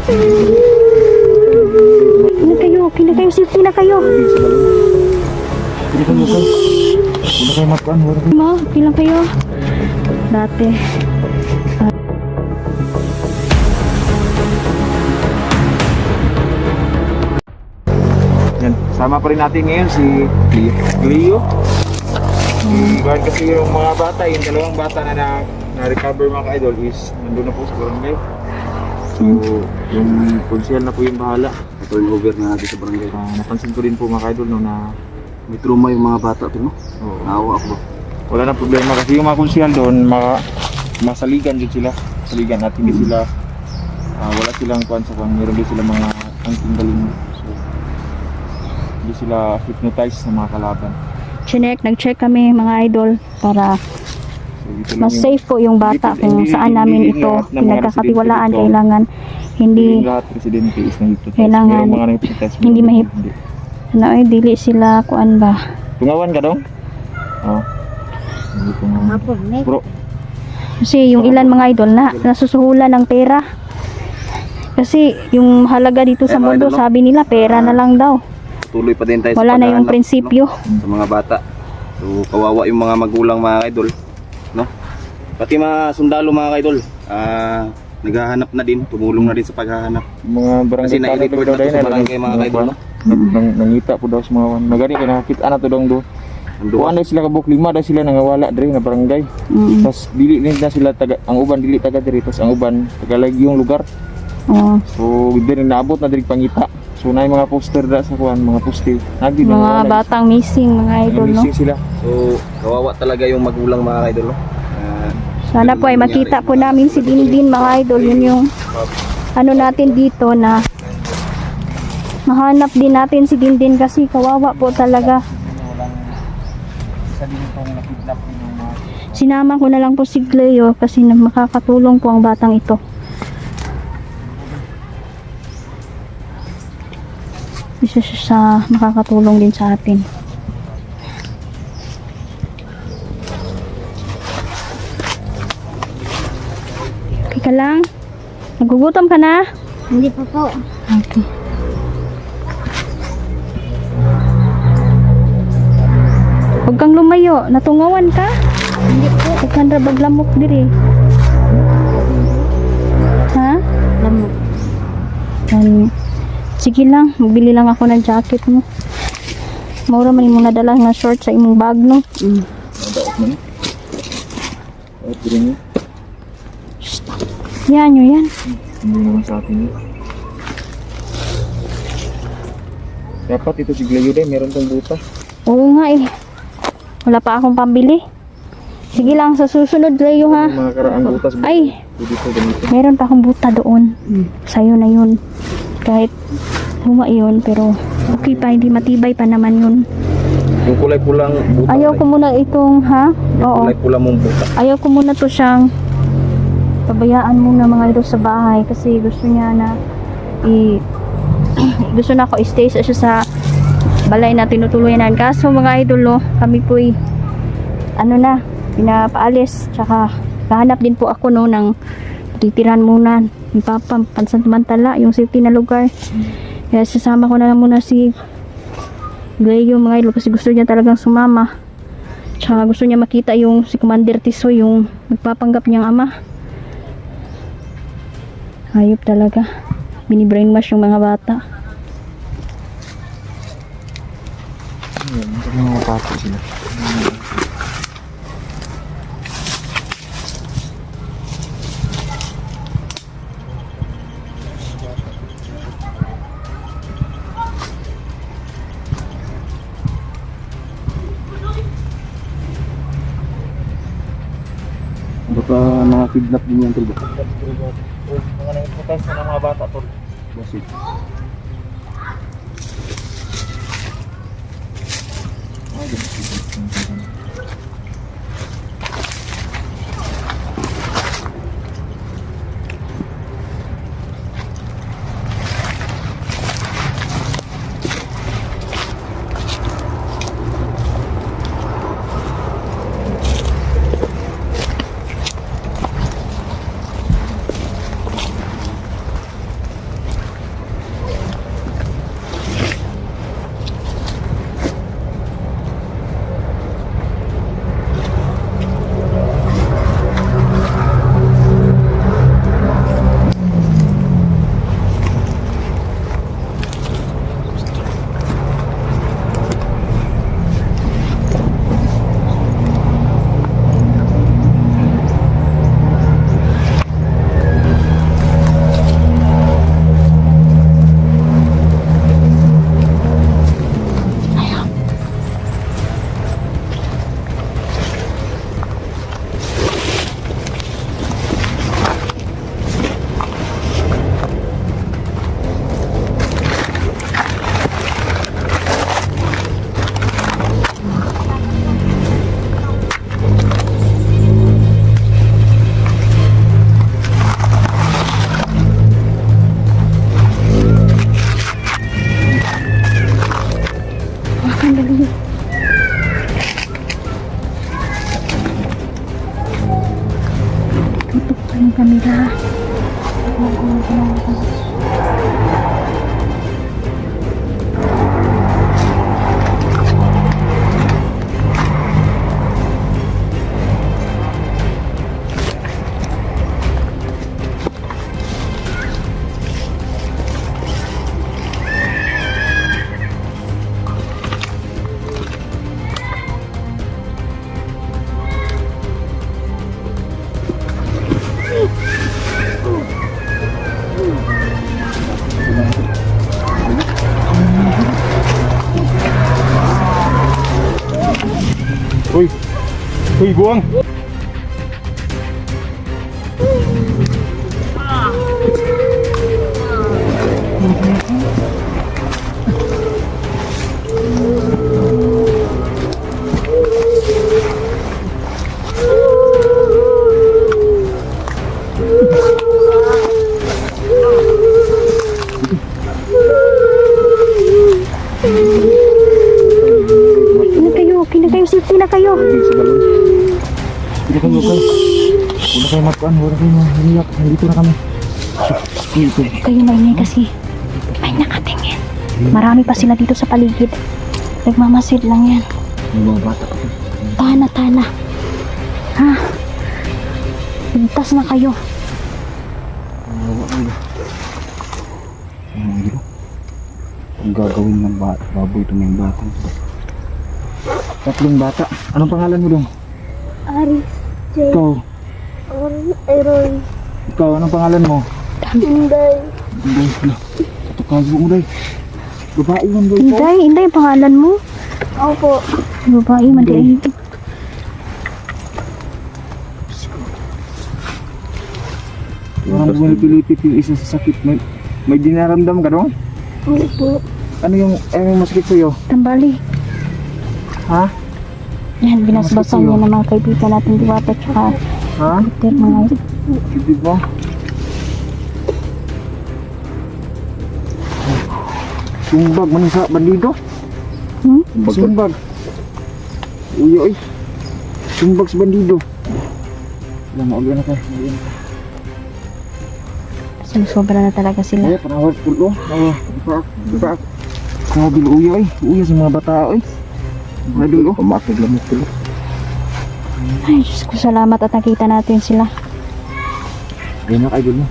Okay na kayo, safety na kayo. Hindi ka mukha. Wala kayo matkaan. Okay lang kayo. Dati. Yan. Sama pa rin natin ngayon si Leo. Guard kasi yung mga bata, yung dalawang bata na na-recover mga ka-idol is nandun na po sa barangay. So, yung konsyel na po yung bahala. Turn over na natin sa barangay. Napansin ko rin po mga ka-idol no, na May trauma yung mga bata to, no? oh, Naawa ako. wala na problema kasi yung mga konsyel doon, masaligan din sila. Saligan at hindi sila, wala silang kuwan sa kung meron din sila mga angking galing. So, hindi sila hypnotized ng mga kalaban. Nag-check kami mga idol para So, dito lang mas safe po yung bata kung saan namin ito pinagkakatiwalaan. Kailangan hindi lahat presidente is na-hypnotize. Kailangan Merong mga na-hypnotize, hindi merong mahip- dili sila kuan ba. Tungawan ka dong? Oo. Hindi tungawan. Bro, Kasi yung ilan mga idol na nasusuhulan ng pera. Kasi yung halaga dito sa mga mundo, idol, no? sabi nila pera na lang daw. Tuloy pa din tayo Wala sa na yung paghahanap, prinsipyo. no? Sa mga bata. So, kawawa yung mga magulang mga idol, no? Pati mga sundalo mga idol, naghahanap na din, tumulong na din sa paghahanap. mga barangay Kasi na-report na to sa barangay mga idol, no? Nangita po daw sa mga wan. Magani kay nakakita na to dong do. Kuan na sila kabuk 5 daw sila nangawala diri na barangay. Tas dili din na sila taga, ang uban dili taga diri, tas ang uban taga lagyong lugar. Oo. So diri naabot na diri pangita. So na mga poster da sa kuan, mga poste. Nagi Mga batang missing mga idol, no? sila. So, kawawa talaga yung magulang mga idol, no? Sana po ay makita po namin si Dindin mga idol. Yun yung ano natin dito na mahanap din natin si Dindin kasi kawawa po talaga. Isa din itong nakidnap din ng mga Sinama ko na lang po si Cleo kasi makakatulong po ang batang ito. Isa siya sa makakatulong din sa atin. Okay ka lang? Nagugutom ka na? Hindi pa po. Okay. Huwag kang lumayo. Natungawan ka? Hindi po. Huwag kang rabaglamok diri. Ha? Lamok. Sige lang. Magbili lang ako ng jacket mo. Mura man yung nadala nga short sa imong bag, no? daot man. Daot din niya. Yan nyo yan. Hindi naman sa atin yun. Dapat ito si Gleo din, meron tong buta. Oo nga eh. Wala pa akong pambili. Sige lang, sa susunod Leo ha. Yung mga karaang butas. Ay, Dito ganito. meron pa akong buta doon. Sa'yo na yun. Kahit luma yun, pero okay pa, hindi matibay pa naman yun. Yung kulay pulang buta. Ayaw ko muna itong, ha? Yung Oo. kulay pulang mong buta. Ayaw ko muna to siyang pabayaan muna mga ito sa bahay kasi gusto niya na gusto na ako i-stay siya sa balay na tinutuluyan. Kaso mga idol, no, kami po'y ano na, pinapaalis, tsaka kahanap din po ako no ng titiran muna ni Papa, pansamantala yung safety na lugar. Kaya sasama ko na lang muna si Gleo mga idol kasi gusto niya talagang sumama, tsaka gusto niya makita yung si Commander Tisoy, yung nagpapanggap niyang ama. Hayop talaga, bini-brainwash yung mga bata. Mga pato sila. Baka mga kidnap din yan tol. Mga nangipotensya ng mga bata tol. Basit. yung camera. Uy! Uy, buwang! Safety na kayo. Sa balon. Hindi kayo guys. Wala kayo magkuhan. Wala kayo maniyak. Nandito na kami. Kayo maingay kasi may nakatingin. Marami pa sila dito sa paligid. Nagmamasid lang yan. May mga bata pa. Tana. Ha? Pintas na kayo. Ang gagawin ng baboy ito ng batang. Tatlong bata. Anong pangalan mo dong? Aris, Jay, Ikaw. Aaron, Ikaw, anong pangalan mo? Inday, Hindi. Ito kayo mo day. Babae man day ko. Inday ang pangalan mo. Opo, Babae, mandi. Parang bumipilipit yung isa sa sakit. May dinaramdam ka dong? Opo, Ano yung masakit sa'yo? Tambali. Ha? Yan, binasbasan niya ng mga kaibigan natin Diwata tsaka Ha? Peter mga ito. Bibig mo? Sumbag man sa bandido. Sumbag. Uy, oy. Sumbag sa bandido. Wala, maulan na ka. Sumusobra na talaga sila. Ay, panawad pulo. Diba? Sabi uy, oy. Uy, sa mga bata, oy. Mga dulo. Pumakig lang ito. Ay, Diyos ko, salamat at nakita natin sila. Ayun na kayo mo.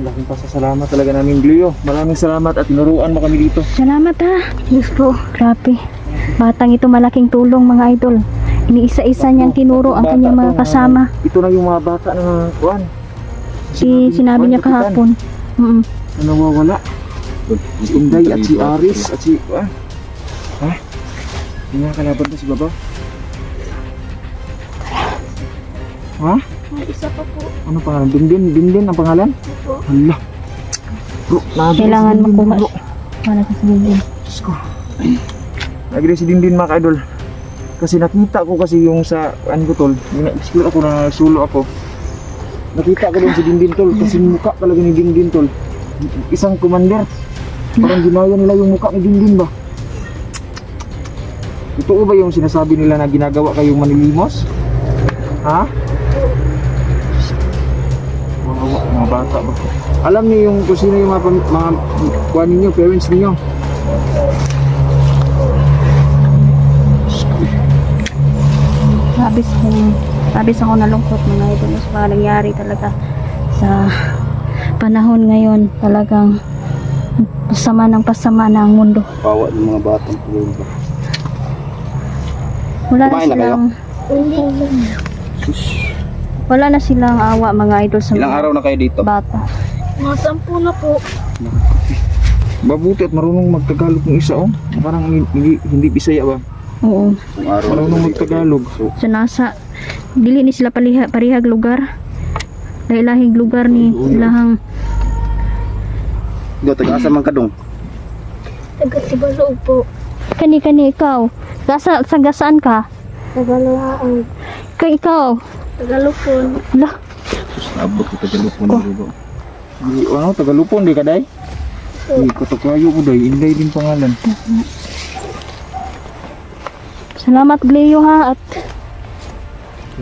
Laking pasasalamat talaga namin, Gleo. Maraming salamat at tinuruan mo kami dito. Salamat ha. Diyos ko, grabe. Batang ito malaking tulong mga idol. Iniisa-isa niyang tinuro ang kanyang mga kasama. Ito na yung mga bata na kuan. Sinabi niya kahapon. Na nawawala. Si Inday at si Aris at si... Ha? Yung mga kalaban na si Baba? Ha? may isa pa po. Ano pangalan? Dindin ang pangalan? Opo, Hala. Bro, Kailangan makuha. Wala ka sabihin. Diyos ko. Nag-agree si Dindin mga ka-idol. Kasi nakita ko kasi yung sa ano ko tol. Explore ako na sulo ako. Nakita ko doon si Dindin tol. Kasi mukha talaga ni Dindin tol. Isang commander. Parang ginaya nila yung mukha ni Dindin ba? Totoo ba yung sinasabi nila na ginagawa kayong manilimos? Ha? Mga bata ba? Alam niyo yung kung sino yung mga kuha ninyo, parents ninyo? Labis ako nalungkot mga idol sa mga nangyari talaga sa panahon ngayon. Talagang pasama ng mundo. Pawa ng mga batang pulong ba? Wala na Kumain na kayo? wala na silang awa mga idol sa Ilang mga araw na kayo dito? bata. mga 10 na po. Mabuti at marunong magtagalog ng isa oh. Parang hindi Bisaya ba? Oo. Kung araw na Marunong kayo magtagalog. dito. So nasa dili ni sila parihag lugar. Lahing lugar ni ilahang Do, taga-asa man ka dong? Taga-Tibalog po. kani ikaw. Sa gasaan ka? Tagaluhaan. Kay ikaw. Tagalupon. Lah, Abot ko taga-lupon dito. Di, ano, Tagalupon di ka day? Di, katakwayo ko day. Inday din pangalan. salamat Gleo ha at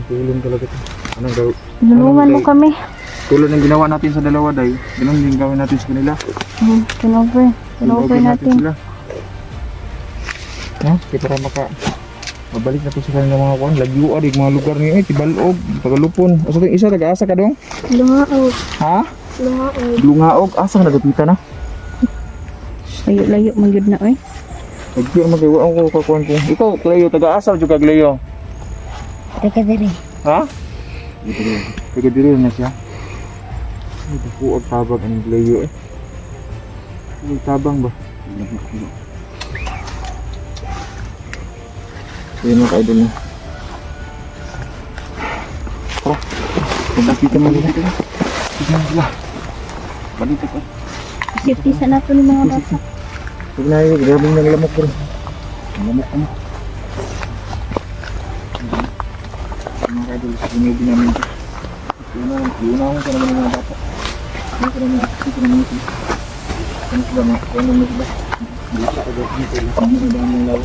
Tulong talaga ito. Anong gawin? Tulungan mo kami. Tulad ng ginawa natin sa dalawa, Day. Ganun din gawin natin sa kanila. Tinover natin. Sila. No? Kaya para mabalik na to sa kanila mga kuwan. Lagyo arig mga lugar niyo Tibalog, Tagalupon. Asa tong isa nag-aasa ka dong? Lungaog. Ha? Lungaog. Lungaog, asa ka nagapita na? Layo-layo man gyud na oy. Lagyo magawa ako kakuan ko. Ikaw, Cleo, taga-asa jud ka Cleo. Teka diri. Ha? Taga diri na siya. Ay, bukuag tabag ang Cleo Ay, tabang ba? Yan mga ka-idol na. Tara. Pagkakita mo nila. Tignan sila. Balita ka. Safety sa nato ni mga bata. Tignan yun. Grabe ng lamok ko rin. Lamok ka mo. Mga ka-idol. Sinigin namin ito. Iunahon ka naman ng mga bata. Dito naman. Dito naman ito. Ano sila mga? Ano naman sila? Dito ka dito. Dito ka dito.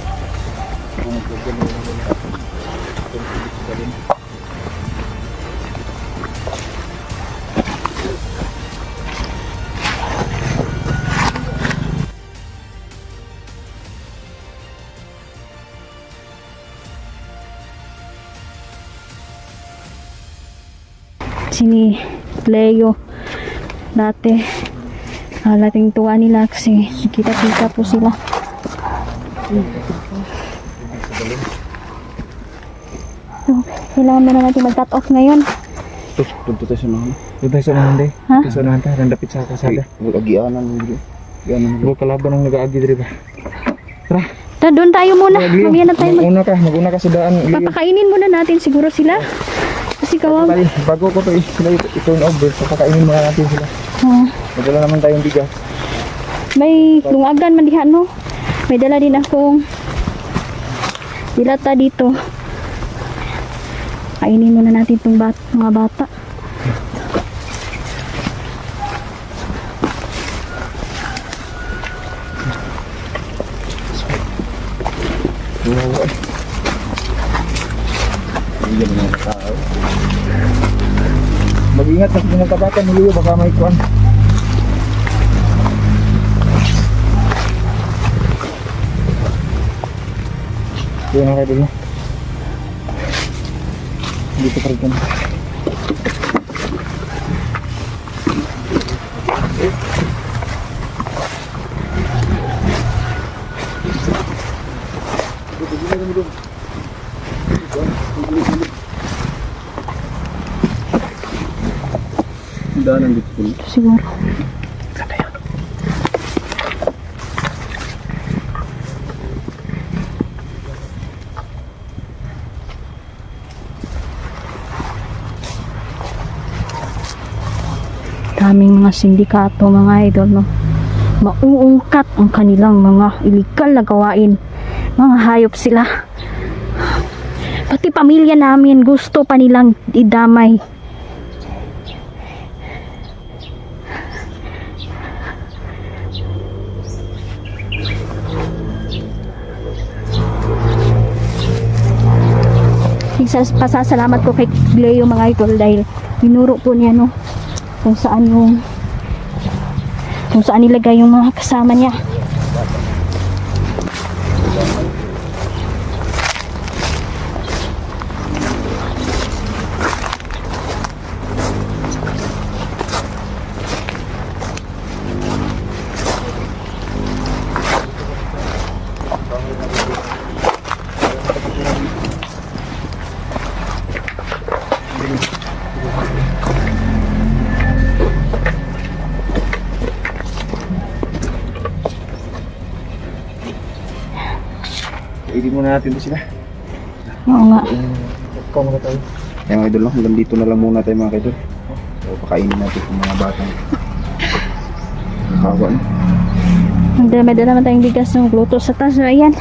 Dito ka dito. Sini Leo dati lating tuwa nila kasi kita-kita po sila. So, kailangan na natin mag-cut off ngayon. Punto tayo sa mga. Doon tayo sa unahan, Day. Ha? Doon sa unahan tayo. Nandapit sa kasada. Agianan dito. Huwag kalaban ang nag-aagi diri ba? Tara. Doon tayo muna. Leo, Mamaya na tayo mag-una ka sa daan. Leo. Papakainin muna natin siguro sila. Kasi kawag. Tayo, bago ko to sila i-turn over, papakainin muna natin sila. Magdala naman tayong bigas. May lungagan man diha no. May dala din akong dilata dito. Kainin muna natin itong mga bata. Mag-ingat na sa mga kabatan, Leo, baka may kuwan. Yun na kayo dito. Dito pa rin kami. Daanan dito. Siguro. Daming mga sindikato, mga idol, no? Mauungkat ang kanilang mga illegal na gawain. Mga hayop sila. Pati pamilya namin gusto pa nilang idamay. Pasasalamat ko kay Leo, mga idol, dahil binuro po niya, no, kung saan nilagay yung mga kasama niya. Kainin muna natin ito sila. Oo nga. Ikaw mga tayo. Kaya mga idol, no? Hanggang dito na lang muna tayo mga idol. So, pakainin natin yung mga batang. Hawa, no? May dala naman tayong bigas ng gluto sa taas. So, ayan.